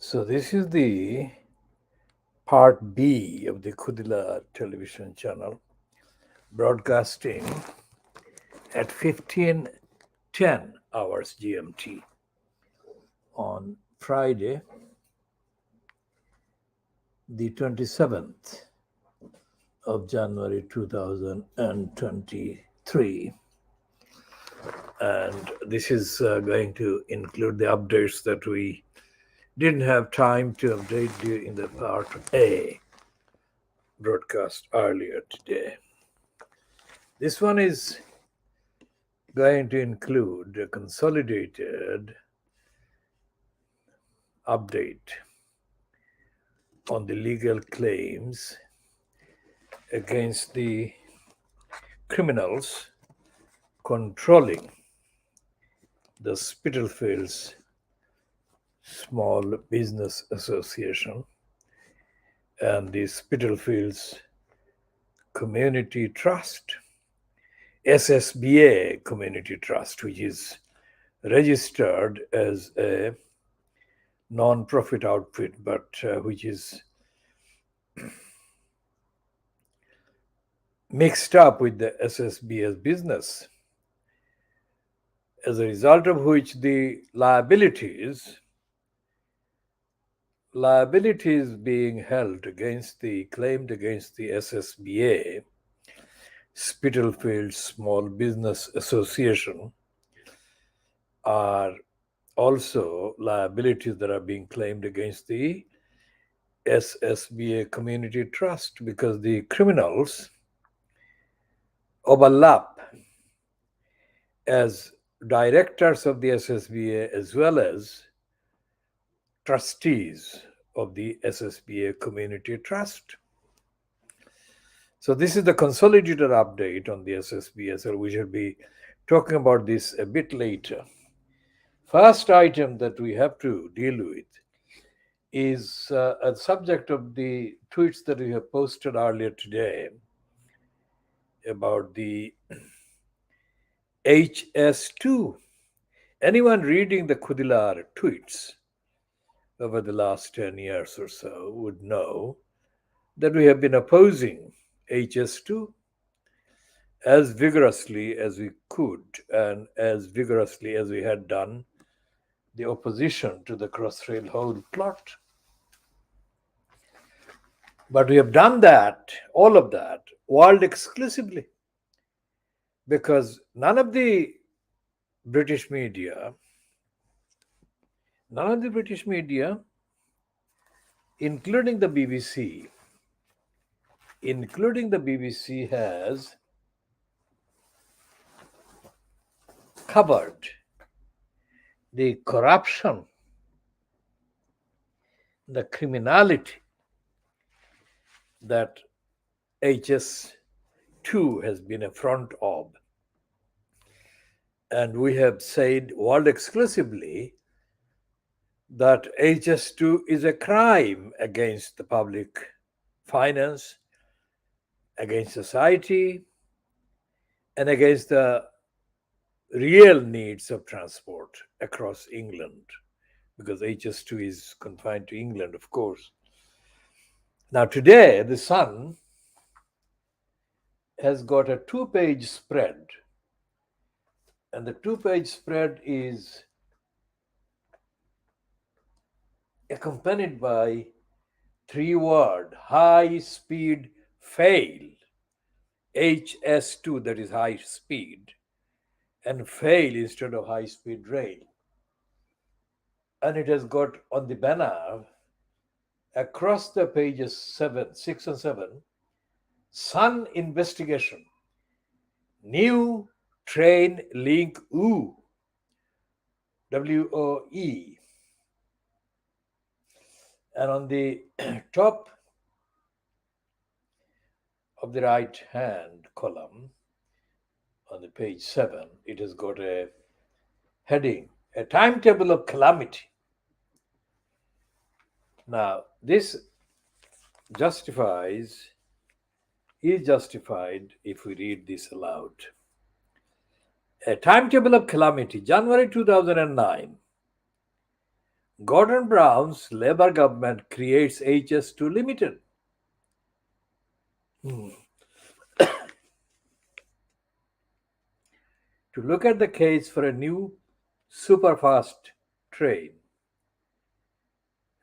So this is the part B of the Khoodeelaar television channel, broadcasting at 15:10 hours GMT on Friday, the 27th of January 2023. And this is going to include the updates that we didn't have time to update you in the part A broadcast earlier today. This one is going to include a consolidated update on the legal claims against the criminals controlling the Spitalfields Small Business Association and the Spitalfields Community Trust, SSBA Community Trust, which is registered as a non-profit outfit, but which is mixed up with the SSBA's business, as a result of which the liabilities being held against the claimed against the SSBA, Spitalfields Small Business Association, are also liabilities that are being claimed against the SSBA Community Trust, because the criminals overlap as directors of the SSBA as well as trustees of the SSBA Community Trust. So this is the consolidated update on the SSBA. So we shall be talking about this a bit later. First item that we have to deal with is a subject of the tweets that we have posted earlier today about the HS2. Anyone reading the Khoodeelaar tweets over the last 10 years or so would know that we have been opposing HS2 as vigorously as we could and as vigorously as we had done the opposition to the Crossrail Hole plot. But we have done that, all of that, world exclusively, because none of the British media, including the BBC, has covered the corruption, the criminality that HS2 has been a front of. And we have said world exclusively that HS2 is a crime against the public finance, against society, and against the real needs of transport across England, because HS2 is confined to England, of course. Now today, the Sun has got a two-page spread, and the two-page spread is accompanied by three-word high speed fail, HS2, that is high speed, and fail instead of high speed rail. And it has got on the banner across the pages 6 and 7, Sun investigation, new train link WOE, WOE. And on the top of the right hand column on the page 7, it has got a heading, a timetable of calamity. Now, this is justified if we read this aloud. A timetable of calamity, January 2009. Gordon Brown's Labour government creates HS2 Limited. To look at the case for a new superfast train.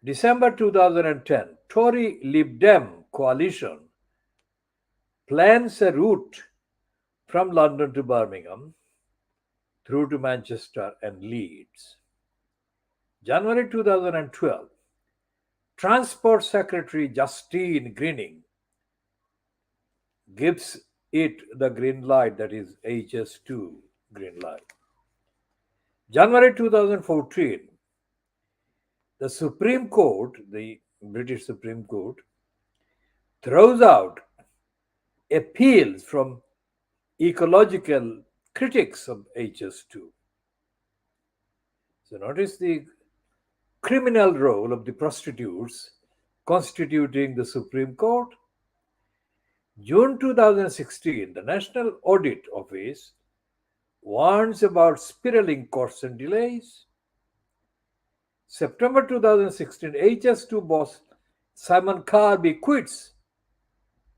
December 2010, Tory Lib Dem coalition plans a route from London to Birmingham through to Manchester and Leeds. January 2012, Transport Secretary Justine Greening gives it the green light, that is HS2 green light. January 2014, the Supreme Court, the British Supreme Court, throws out appeals from ecological critics of HS2. So notice the criminal role of the prostitutes constituting the Supreme Court. June 2016, the National Audit Office warns about spiraling costs and delays. September 2016, HS2 boss Simon Carby quits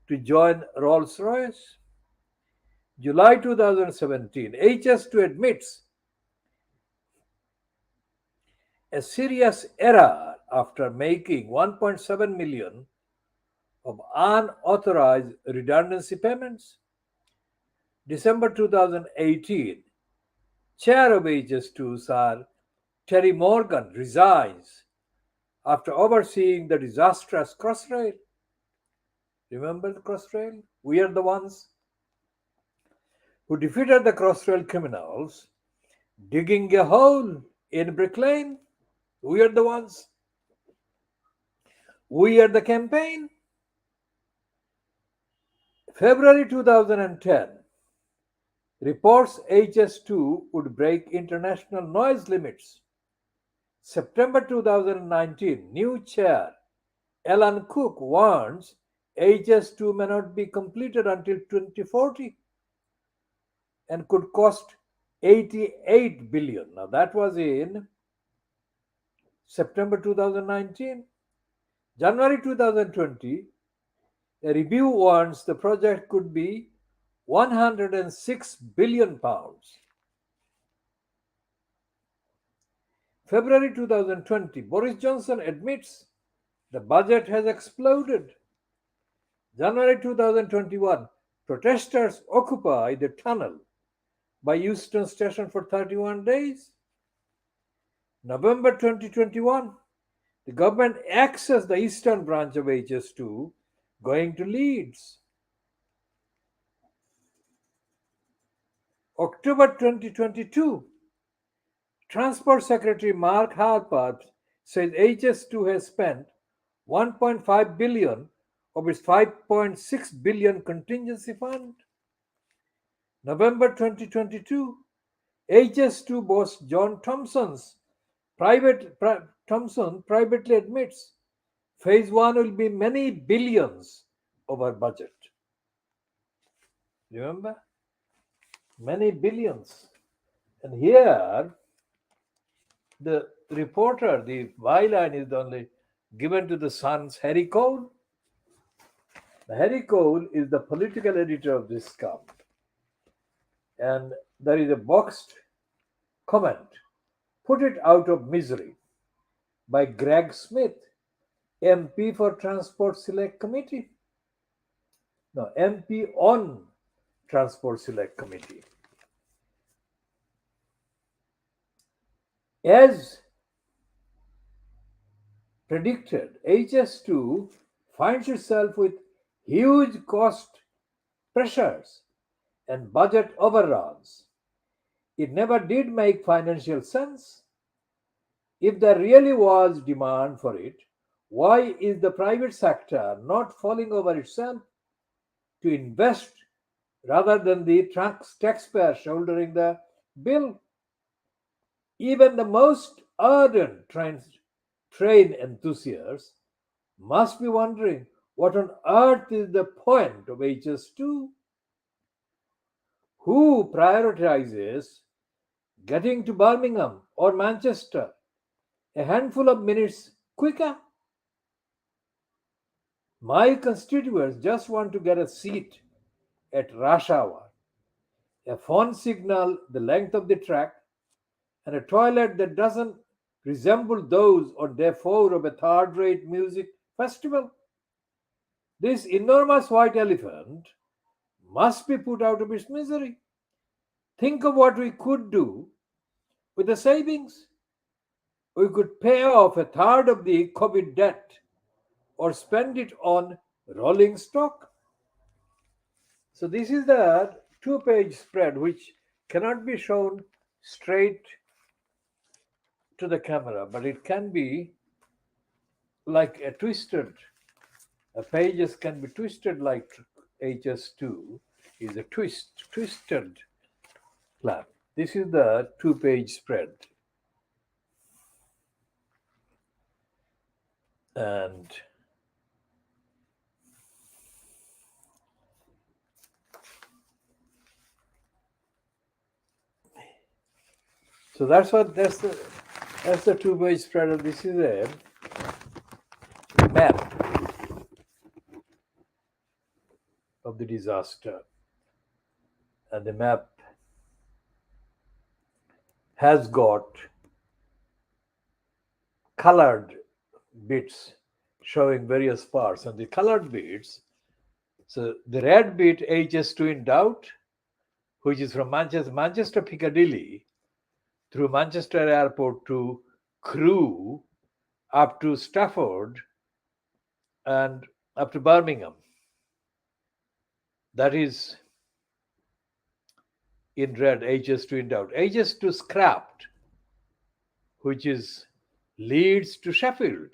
to join Rolls-Royce. July 2017, HS2 admits a serious error after making 1.7 million of unauthorized redundancy payments. December 2018, chair of HS2, Sir Terry Morgan, resigns after overseeing the disastrous Crossrail. Remember the Crossrail? We are the ones who defeated the Crossrail criminals digging a hole in Brick Lane. We are the ones. We are the campaign. February 2010, reports HS2 would break international noise limits. September 2019, new chair Alan Cook warns HS2 may not be completed until 2040 and could cost 88 billion. Now that was in September 2019. January 2020, a review warns the project could be 106 billion pounds. February 2020, Boris Johnson admits the budget has exploded. January 2021, protesters occupy the tunnel by Euston Station for 31 days. November 2021, the government accessed the eastern branch of HS2 going to Leeds. October 2022, Transport Secretary Mark Harper says HS2 has spent 1.5 billion of its 5.6 billion contingency fund. November 2022, HS2 boss John Thompson privately admits phase 1 will be many billions over budget. Remember? Many billions. And here, the reporter, the byline is only given to the Sun's Harry Cole. Harry Cole is the political editor of this scum. And there is a boxed comment, "Put it out of misery," by Greg Smith, MP for Transport Select Committee. No, MP on Transport Select Committee. As predicted, HS2 finds itself with huge cost pressures and budget overruns. It never did make financial sense. If there really was demand for it, why is the private sector not falling over itself to invest rather than the taxpayer shouldering the bill? Even the most ardent train enthusiasts must be wondering what on earth is the point of HS2? Who prioritizes getting to Birmingham or Manchester a handful of minutes quicker. My constituents just want to get a seat at rush hour, a phone signal the length of the track, and a toilet that doesn't resemble those on day 4 of a third rate music festival. This enormous white elephant must be put out of its misery. Think of what we could do with the savings. We could pay off a third of the COVID debt or spend it on rolling stock. So, this is the 2-page spread which cannot be shown straight to the camera, but it can be like a twisted, pages can be twisted like HS2 is a twisted plan. This is the 2-page spread. And so that's the 2-page spread. And this is a map of the disaster. And the map has got colored bits showing various parts. And the colored bits, so the red bit HS2 in doubt, which is from Manchester Piccadilly through Manchester Airport to Crewe up to Stafford and up to Birmingham. That is in red, HS2 in doubt. HS2 scrapped, which is Leeds to Sheffield.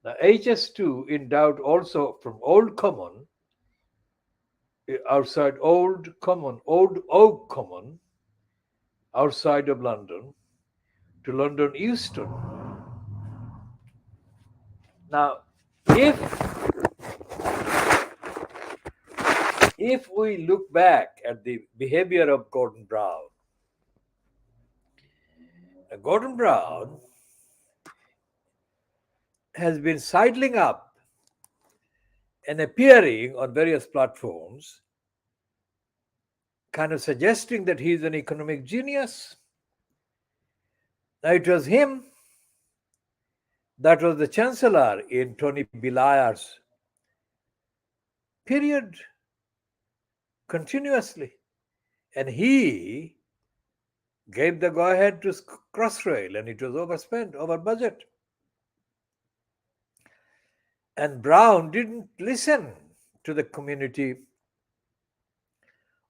Now, HS2 in doubt also from Old Common, outside Old Oak Common, outside of London, to London Euston. Now, if we look back at the behavior of Gordon Brown, Gordon Brown has been sidling up and appearing on various platforms, kind of suggesting that he's an economic genius. Now, it was him that was the chancellor in Tony Blair's period continuously. And he gave the go-ahead to Crossrail, and it was overspent, over budget. And Brown didn't listen to the community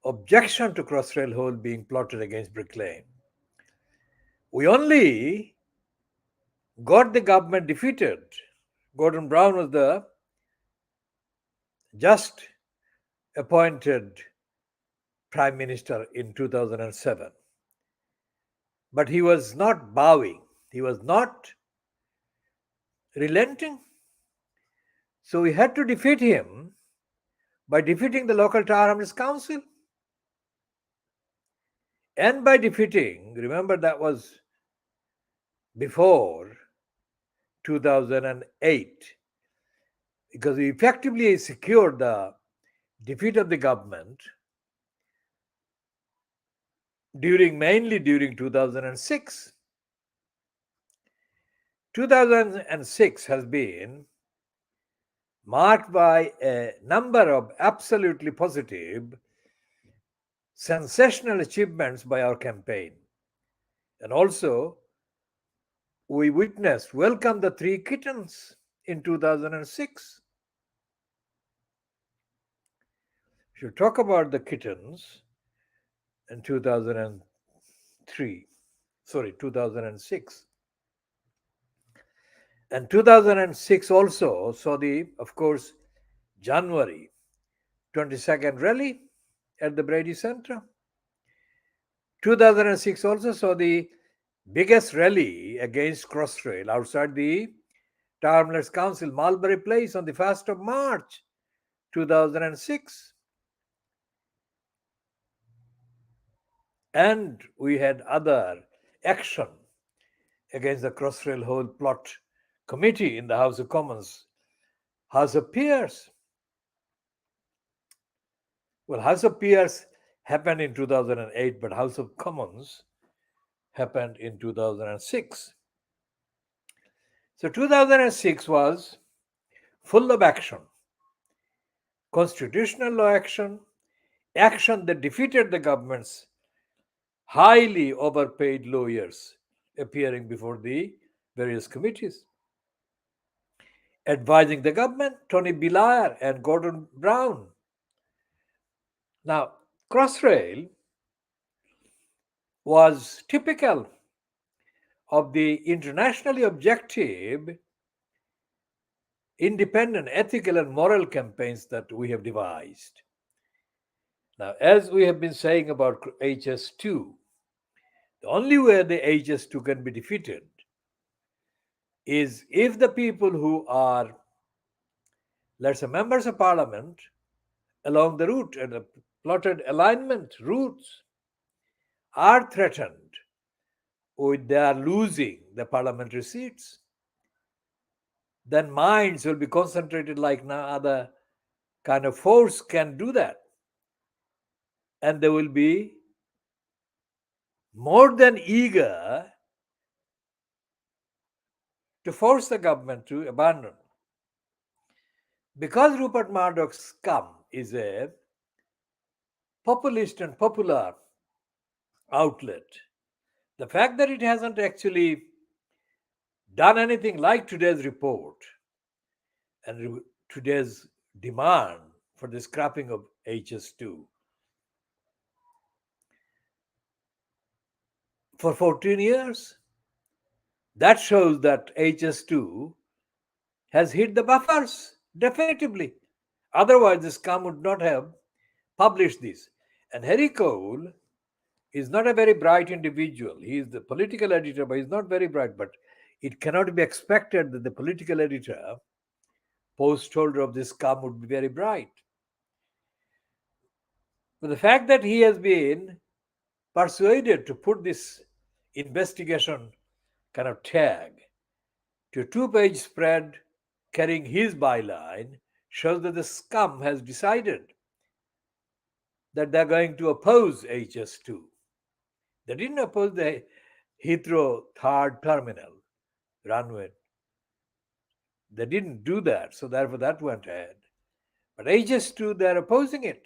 objection to Crossrail Hole being plotted against Brick Lane. We only got the government defeated. Gordon Brown was the just appointed Prime Minister in 2007. But he was not bowing. He was not relenting. So we had to defeat him by defeating the local Tower Hamlets Council. And by defeating, remember that was before 2008, because we effectively secured the defeat of the government mainly during 2006. 2006 has been marked by a number of absolutely positive, sensational achievements by our campaign. And also, we welcomed the 3 kittens in 2006. We should talk about the kittens in 2006. And 2006 also saw the, of course, January 22nd rally at the Brady Center. 2006 also saw the biggest rally against Crossrail outside the Tower Hamlets Council, Mulberry Place, on the 1st of March 2006. And we had other action against the Crossrail Whole Plot Committee in the House of Commons, House of Peers. Well, House of Peers happened in 2008, but House of Commons happened in 2006. So 2006 was full of action, constitutional law action, action that defeated the government's highly overpaid lawyers appearing before the various committees. Advising the government, Tony Blair and Gordon Brown. Now, Crossrail was typical of the internationally objective, independent, ethical, and moral campaigns that we have devised. Now, as we have been saying about HS2, the only way the HS2 can be defeated is if the people who are, let's say, members of parliament along the route and the plotted alignment routes are threatened with their losing the parliamentary seats. Then minds will be concentrated like no other kind of force can do that. And they will be more than eager to force the government to abandon. Because Rupert Murdoch's scum is a populist and popular outlet, the fact that it hasn't actually done anything like today's report and today's demand for the scrapping of HS2 for 14 years, that shows that HS2 has hit the buffers definitively. Otherwise, the scum would not have published this. And Harry Cole is not a very bright individual. He is the political editor, but he's not very bright. But it cannot be expected that the political editor, post holder of this scum, would be very bright. But the fact that he has been persuaded to put this investigation kind of tag to a two-page spread carrying his byline shows that the scum has decided that they're going to oppose HS2. They didn't oppose the Heathrow third terminal runway. They didn't do that, so therefore that went ahead. But HS2, they're opposing it.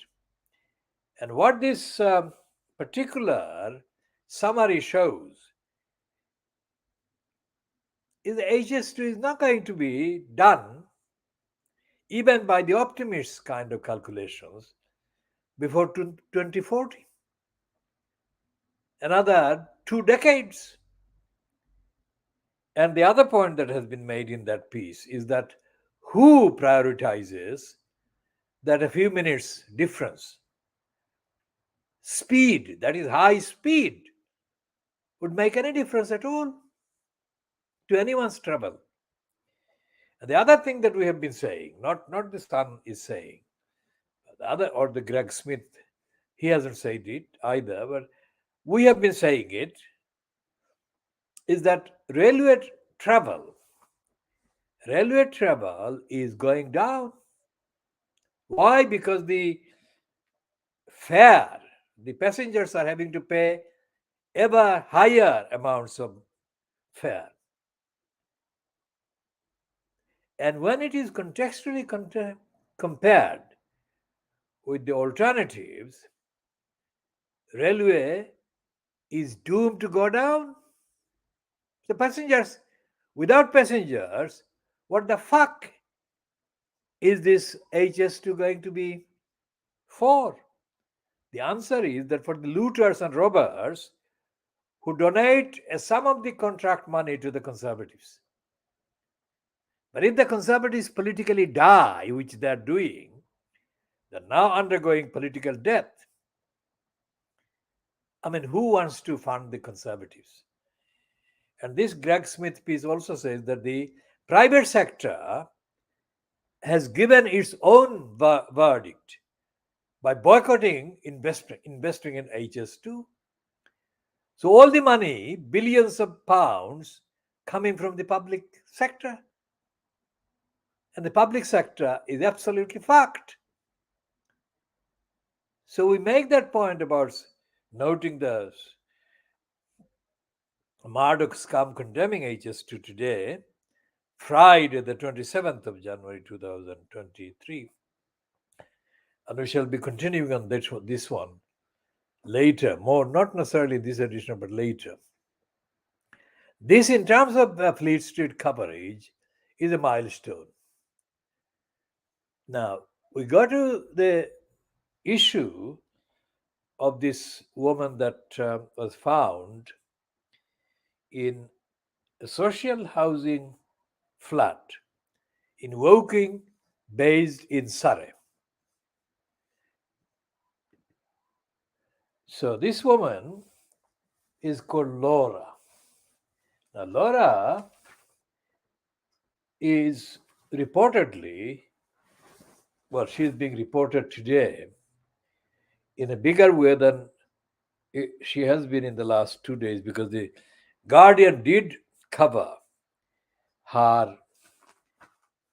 And what this particular summary shows is that HS2 is not going to be done, even by the optimist kind of calculations, before 2040. Another 2 decades. And the other point that has been made in that piece is that who prioritizes that a few minutes difference? Speed, that is high speed, would make any difference at all to anyone's travel. And the other thing that we have been saying, not the Sun is saying, the other, or the Greg Smith, he hasn't said it either, but we have been saying it, is that railway travel is going down. Why? Because the fare, the passengers are having to pay ever higher amounts of fare. And when it is contextually compared with the alternatives, railway is doomed to go down. The passengers, without passengers, what the fuck is this HS2 going to be for? The answer is that for the looters and robbers who donate a sum of the contract money to the Conservatives. But if the Conservatives politically die, which they are doing, they're now undergoing political death. I mean, who wants to fund the Conservatives? And this Greg Smith piece also says that the private sector has given its own verdict by boycotting investing in HS2. So all the money, billions of pounds, coming from the public sector. And the public sector is absolutely fucked. So we make that point about noting the Marduk scum condemning HS2 today, Friday, the 27th of January 2023. And we shall be continuing on this one later, more, not necessarily this edition, but later. This, in terms of Fleet Street coverage, is a milestone. Now, we go to the issue of this woman that was found in a social housing flat in Woking, based in Surrey. So this woman is called Laura. Now, Laura is reportedly, well, she's being reported today in a bigger way than she has been in the last 2 days, because the Guardian did cover her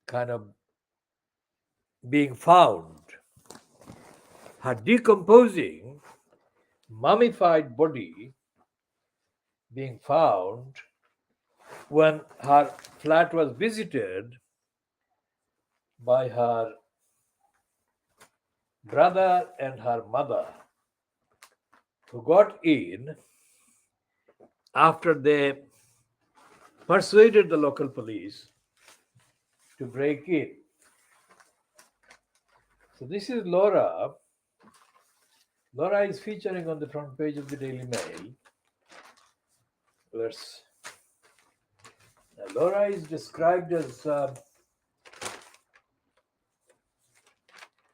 kind of being found, her decomposing, mummified body being found when her flat was visited by her brother and her mother, who got in after they persuaded the local police to break in. So this is Laura. Laura is featuring on the front page of the Daily Mail. Laura is described as,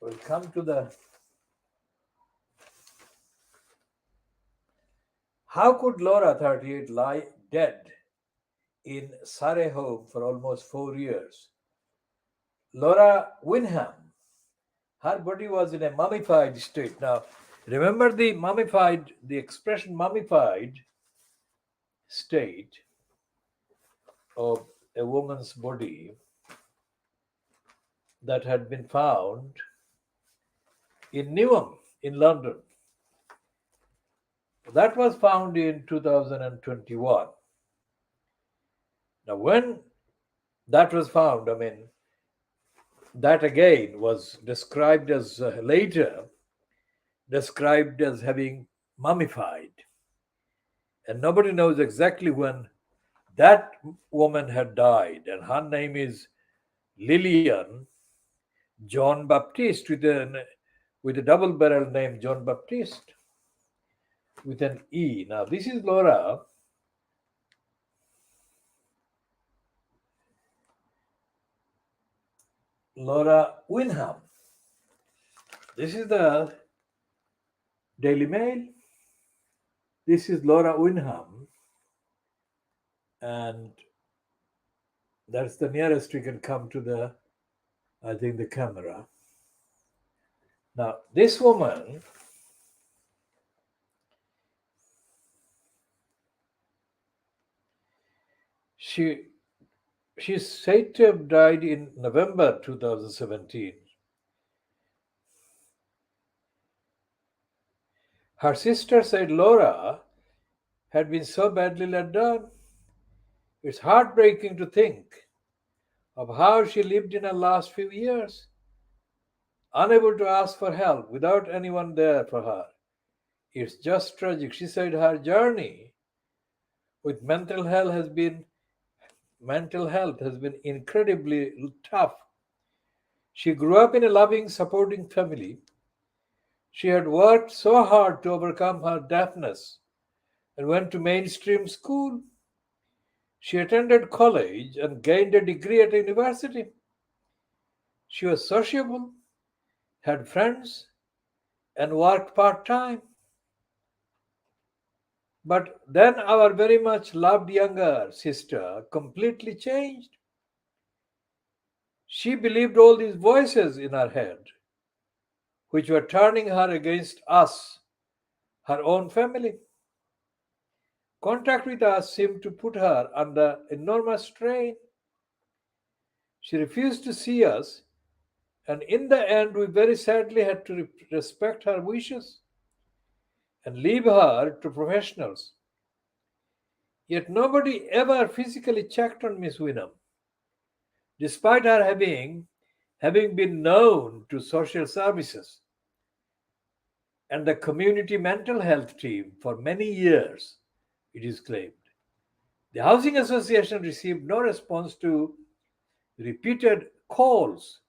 we'll come to the, how could Laura, 38, lie dead in Surrey home for almost 4 years? Laura Wyndham, her body was in a mummified state. Now, remember the expression mummified state of a woman's body that had been found in Newham in London. That was found in 2021. Now, when that was found, I mean, that again was described as later described as having mummified. And nobody knows exactly when that woman had died. And her name is Lillian John Baptiste, with a double barrel name, John Baptiste, with an E. Now, this is Laura Wyndham. This is the Daily Mail. This is Laura Wyndham, and that's the nearest we can come to the, I think, the camera. Now, this woman, she's said to have died in November 2017. Her sister said Laura had been so badly let down. It's heartbreaking to think of how she lived in her last few years, unable to ask for help, without anyone there for her. It's just tragic. She said her journey with mental health has been incredibly tough. She grew up in a loving, supporting family. She had worked so hard to overcome her deafness and went to mainstream school. She attended college and gained a degree at university. She was sociable, had friends, and worked part-time. But then our very much loved younger sister completely changed. She believed all these voices in her head, which were turning her against us, her own family. Contact with us seemed to put her under enormous strain. She refused to see us, and in the end, we very sadly had to respect her wishes and leave her to professionals. Yet nobody ever physically checked on Miss Winham, despite her having been known to social services and the community mental health team for many years, it is claimed. The Housing Association received no response to repeated calls,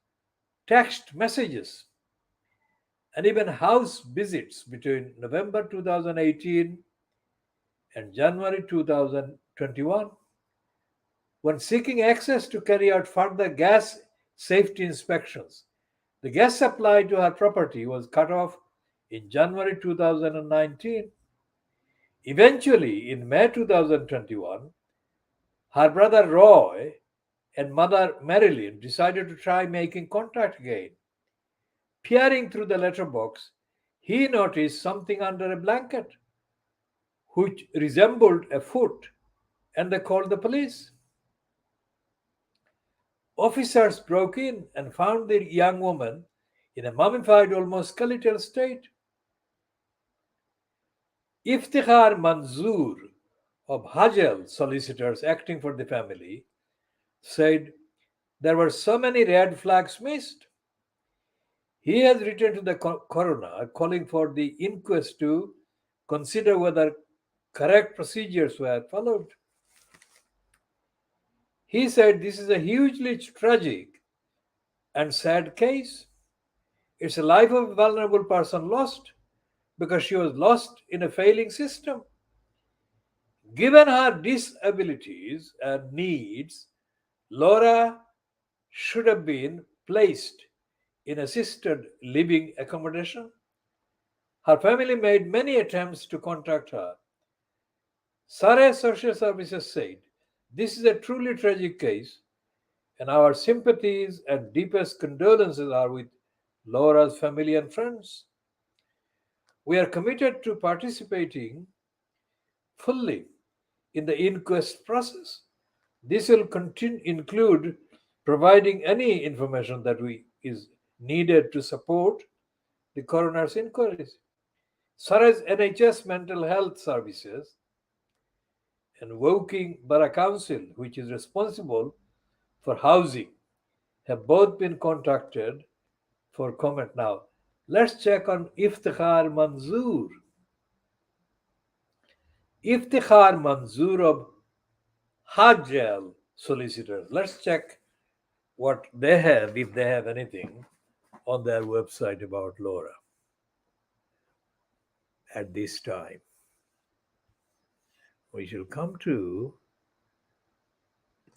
text messages, and even house visits between November 2018 and January 2021. When seeking access to carry out further gas safety inspections, the gas supply to her property was cut off in January 2019. Eventually, in May 2021, her brother Roy and mother Marilyn decided to try making contact again. Peering through the letterbox, he noticed something under a blanket, which resembled a foot, and they called the police. Officers broke in and found the young woman in a mummified, almost skeletal state. Iftikhar Manzoor of Hajel solicitors acting for the family said there were so many red flags missed. He has written to the coroner calling for the inquest to consider whether correct procedures were followed. He said this is a hugely tragic and sad case. It's a life of a vulnerable person lost because she was lost in a failing system. Given her disabilities and needs, Laura should have been placed in assisted living accommodation. Her family made many attempts to contact her. Surrey Social Services said, "This is a truly tragic case, and our sympathies and deepest condolences are with Laura's family and friends. We are committed to participating fully in the inquest process. This will include providing any information that is needed to support the coroner's inquiries." Surrey's NHS Mental Health Services and Woking Borough Council, which is responsible for housing, have both been contacted for comment. Now, let's check on Iftikhar Manzoor. Iftikhar Manzoor of Hajel solicitors. Let's check what they have, if they have anything, on their website about Laura at this time. We shall come to,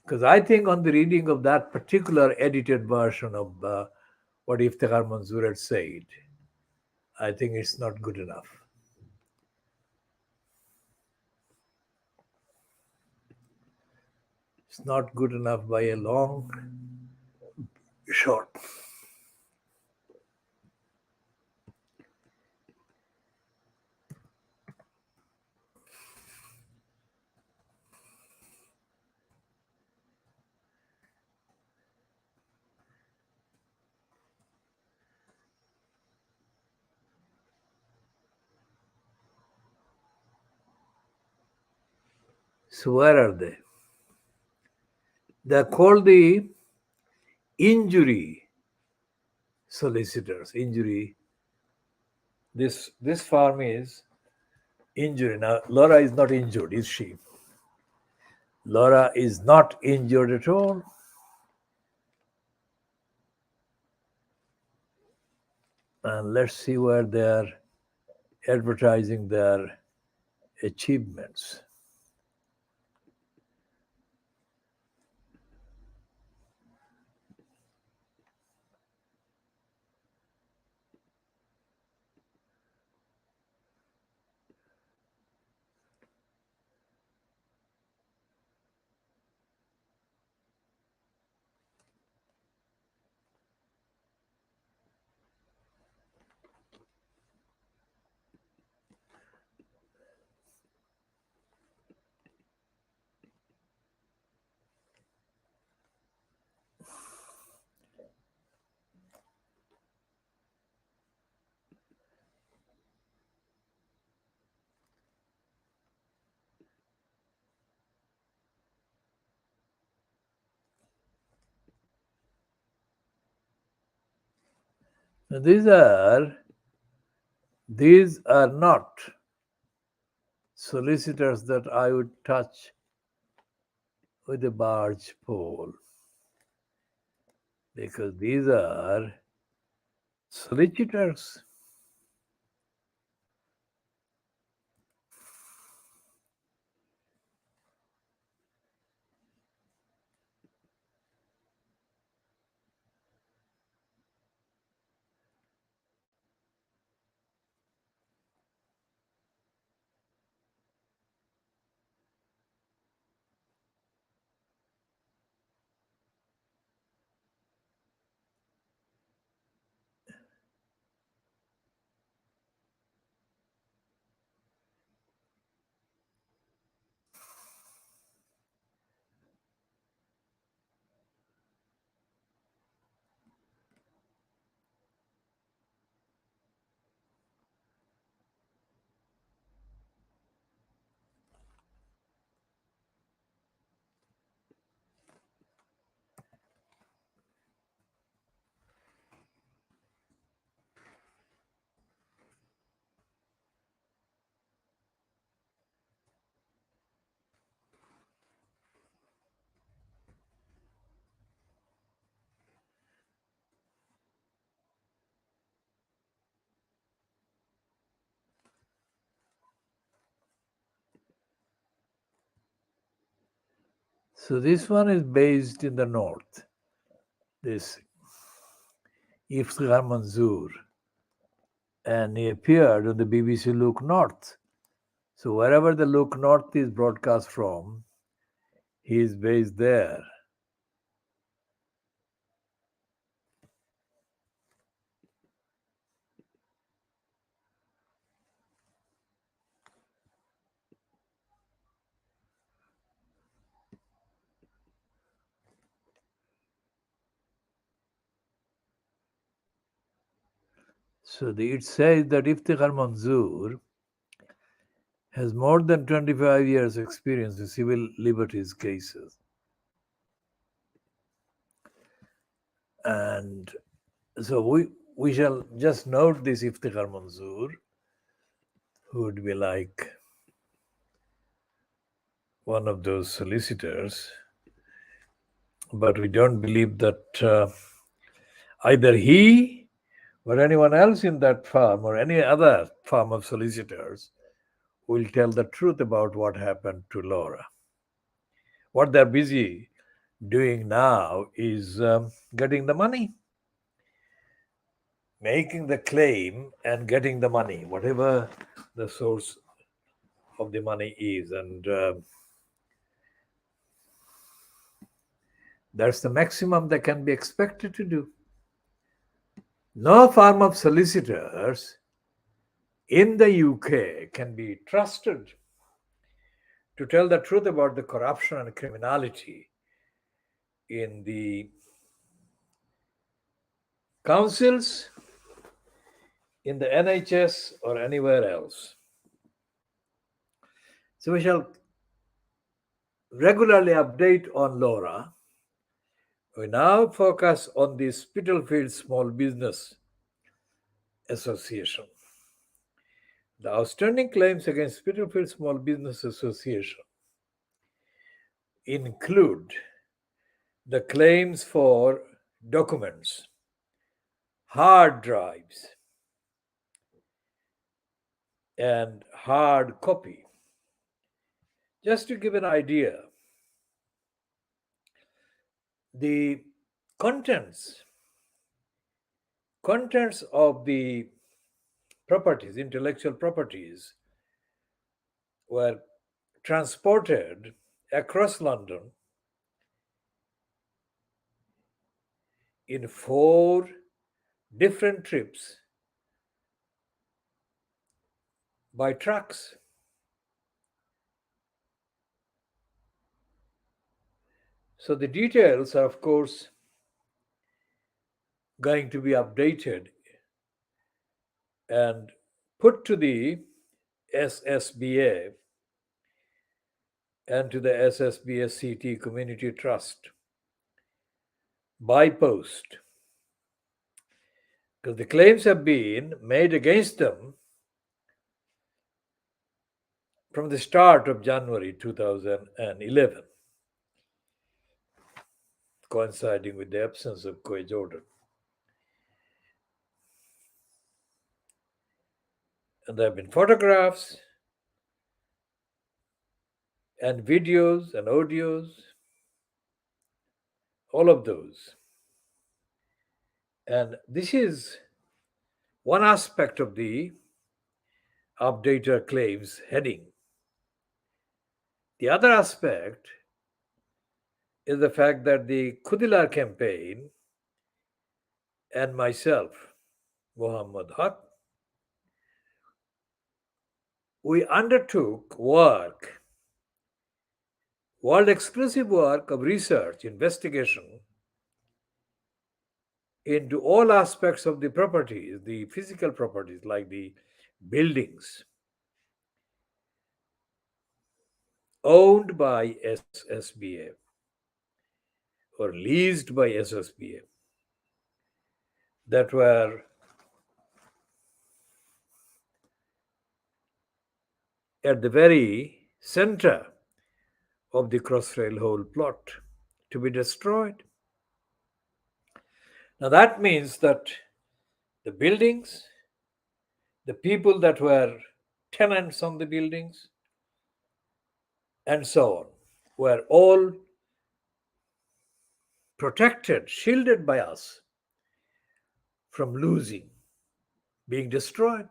because I think on the reading of that particular edited version of what Iftikhar Manzoor had said, I think it's not good enough. It's not good enough by a long shot. So where are they? They're called the injury solicitors. Injury. This farm is injury. Now Laura is not injured, is she? Laura is not injured at all. And let's see where they're advertising their achievements. These are not solicitors that I would touch with a barge pole, because these are solicitors. So this one is based in the north, this Iftikhar Manzoor, and he appeared on the BBC Look North. So wherever the Look North is broadcast from, he is based there. So it says that Iftikhar Manzoor has more than 25 years experience in civil liberties cases. And so we shall just note this Iftikhar Manzoor, who would be like one of those solicitors, but we don't believe that either he or anyone else in that firm or any other firm of solicitors will tell the truth about what happened to Laura. What they're busy doing now is getting the money, making the claim and getting the money, whatever the source of the money is. And that's the maximum that can be expected to do. No firm of solicitors in the UK can be trusted to tell the truth about the corruption and criminality in the councils, in the NHS, or anywhere else. So we shall regularly update on Laura. We now focus on the Spitalfield Small Business Association. The outstanding claims against Spitalfield Small Business Association include the claims for documents, hard drives, and hard copy. Just to give an idea, the contents of the properties, intellectual properties, were transported across London in 4 different trips by trucks. So the details are, of course, going to be updated and put to the SSBA and to the SSBA CT Community Trust by post. because the claims have been made against them from the start of January 2011, coinciding with the absence of court order. And there have been photographs and videos and audios, all of those. And this is one aspect of the updater claims heading. The other aspect is the fact that the Khoodeelaar campaign and myself, Muhammad Haque, we undertook work, world exclusive work of research, investigation into all aspects of the properties, the physical properties like the buildings owned by SSBA or leased by SSBA that were at the very center of the Crossrail Hole plot to be destroyed. Now that means that the buildings, the people that were tenants on the buildings, and so on, were all protected, shielded by us from losing, being destroyed.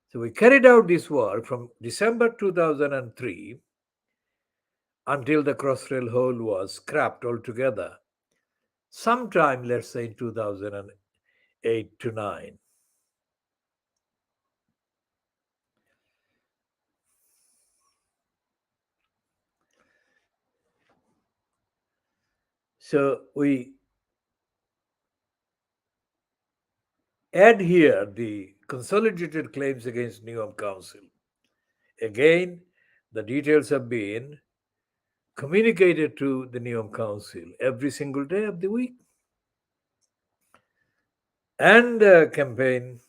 So we carried out this work from December 2003 until the Crossrail Hole was scrapped altogether, sometime, let's say, in 2008 to 9. So we add here the consolidated claims against Newham Council. Again, the details have been communicated to the Newham Council every single day of the week. And campaign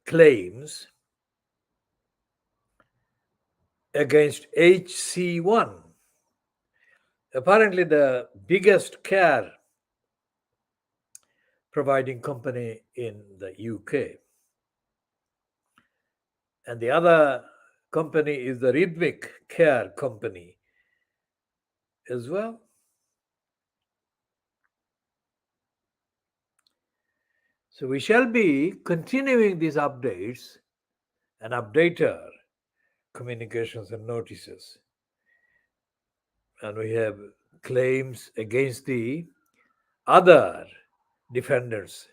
claims against HC1, apparently the biggest care providing company in the UK. And the other company is the Rhythmic Care Company as well. So we shall be continuing these updates and updater communications and notices. And we have claims against the other defendants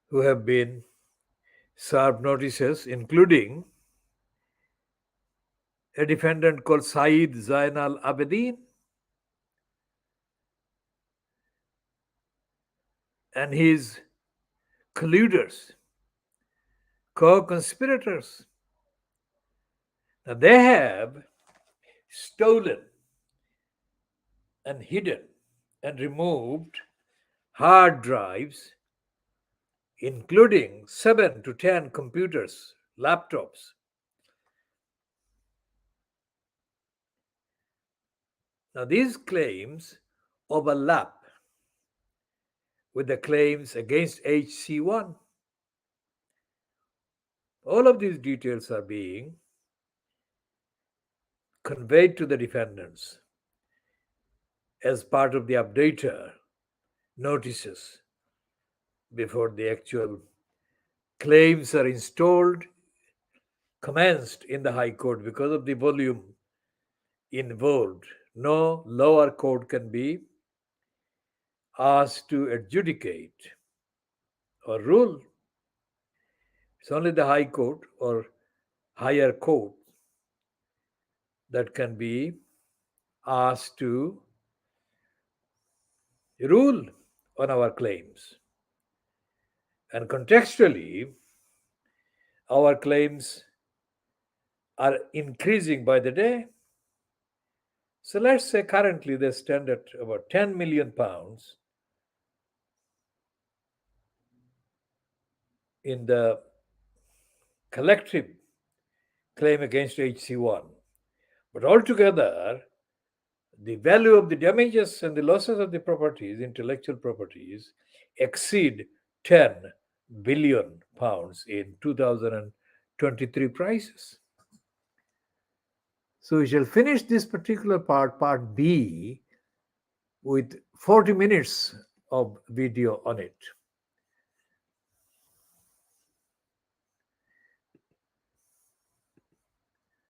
who have been served notices, including a defendant called Saeed Zainal Abedin and his colluders, co-conspirators. Now they have stolen and hidden and removed hard drives, including 7 to 10 computers, laptops. Now these claims overlap with the claims against HC1. All of these details are being conveyed to the defendants as part of the updater notices before the actual claims are installed, commenced in the High Court. Because of the volume involved, no lower court can be asked to adjudicate or rule. It's only the High Court or higher court that can be asked to rule on our claims. And contextually, our claims are increasing by the day. So let's say currently they stand at about 10 million pounds in the collective claim against HC1. But altogether, the value of the damages and the losses of the properties, intellectual properties, exceed 10 billion pounds in 2023 prices. So we shall finish this particular part B, with 40 minutes of video on it.